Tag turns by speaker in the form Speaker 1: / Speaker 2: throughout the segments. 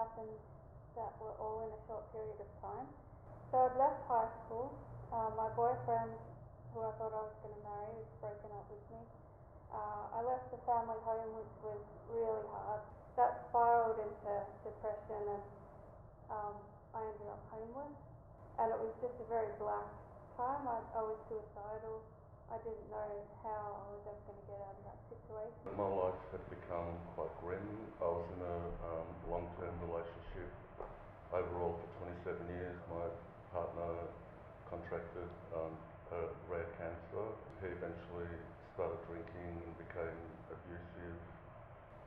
Speaker 1: happened that were all in a short period of time. So I'd left high school. My boyfriend, who I thought I was going to marry, was broken up with me. I left the family home, which was really hard. That spiraled into depression, and I ended up homeless. And it was just a very black time. I was suicidal. I didn't know how I was ever going to get out of that situation.
Speaker 2: My life had become quite grim. I was in a long-term relationship overall for 27 years. My partner contracted a rare cancer. He eventually started drinking and became abusive.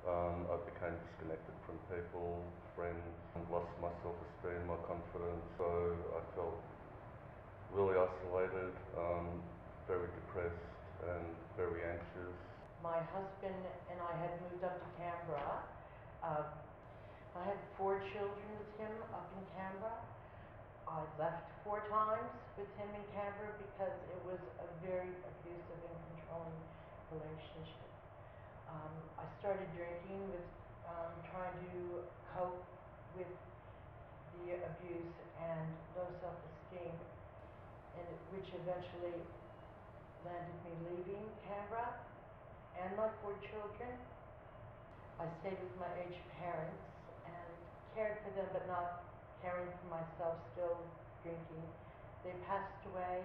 Speaker 2: I became disconnected from people, friends, lost my self-esteem, my confidence. So I felt really isolated, very depressed and very anxious.
Speaker 3: My husband and I had moved up to Canberra. I had 4 children with him up in Canberra. I left 4 times with him in Canberra because it was a very abusive and controlling relationship. I started drinking with trying to cope with the abuse and low self-esteem, and which eventually landed me leaving Canberra and my 4 children. I stayed with my aged parents and cared for them, but not caring for myself, still drinking. They passed away.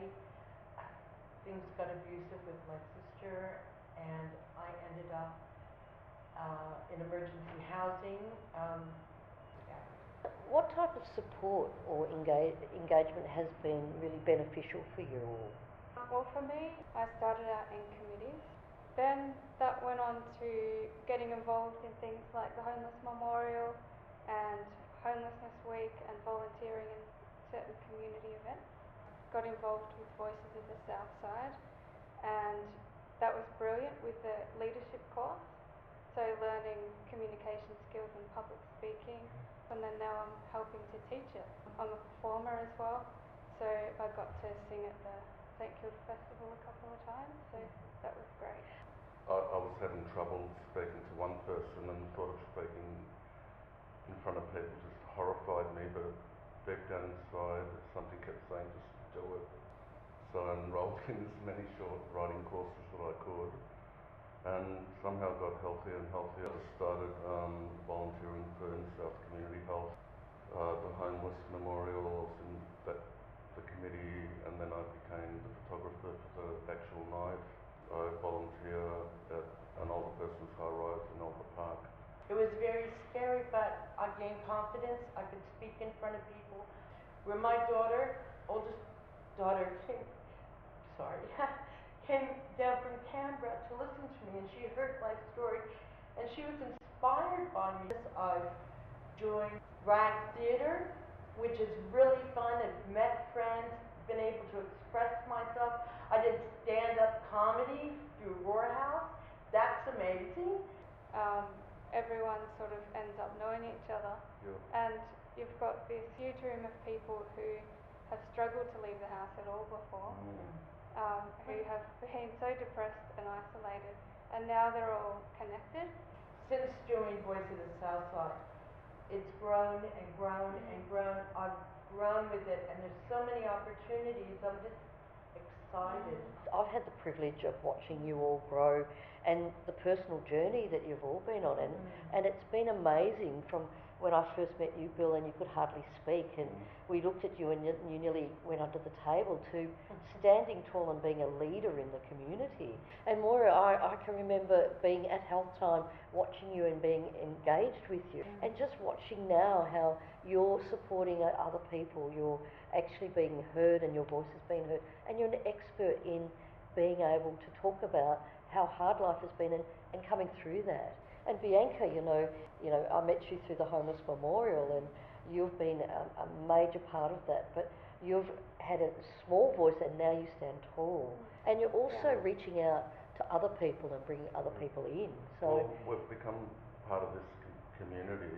Speaker 3: Things got abusive with my sister, and I ended up in emergency housing.
Speaker 4: What type of support or engagement has been really beneficial for you all?
Speaker 1: Well, for me, I started out in committees. Then that went on to getting involved in things like the Homeless Memorial and Homelessness Week and volunteering in certain community events. Got involved with Voices of the South Side, and that was brilliant with the leadership course. So learning communication skills and public speaking, and then now I'm helping to teach it. I'm a performer as well, so I got to sing at the St Kilda Festival a couple of times, so that was great.
Speaker 2: I was having trouble speaking to one person, and the thought of speaking in front of people just horrified me, but deep down inside something kept saying just do it. So I enrolled in as many short writing courses that I could, and somehow got healthier and healthier. I started volunteering for South Community Health, the Homeless Memorial. I was in the committee, and then I became the photographer for the actual night. I volunteer at an older person's high rise in Albert Park.
Speaker 3: It was very scary, but I gained confidence. I could speak in front of people. Where my oldest daughter came down from Canberra to listen to me, and she heard my story, and she was inspired by me. I've joined rag theater, which is really fun. I've met friends, been able to express myself. I did stand-up comedy through Roar House. That's amazing.
Speaker 1: Everyone sort of ends up knowing each other, and you've got this huge room of people who have struggled to leave the house at all before, who have been so depressed and isolated, and now they're all connected.
Speaker 3: Since joining Voices of the Southside, it's grown and grown and grown. I've grown with it, and there's so many opportunities. I'm just excited.
Speaker 4: I've had the privilege of watching you all grow and the personal journey that you've all been on, and it's been amazing from when I first met you, Bill, and you could hardly speak, and we looked at you and you nearly went under the table, to standing tall and being a leader in the community. And Maurya, I can remember being at Health Time, watching you and being engaged with you, and just watching now how you're supporting other people, you're actually being heard and your voice is being heard, and you're an expert in being able to talk about how hard life has been and coming through that. And Bianca, you know, I met you through the Homeless Memorial, and you've been a major part of that. But you've had a small voice, and now you stand tall. And you're also reaching out to other people and bringing other people in. So
Speaker 2: we've become part of this community.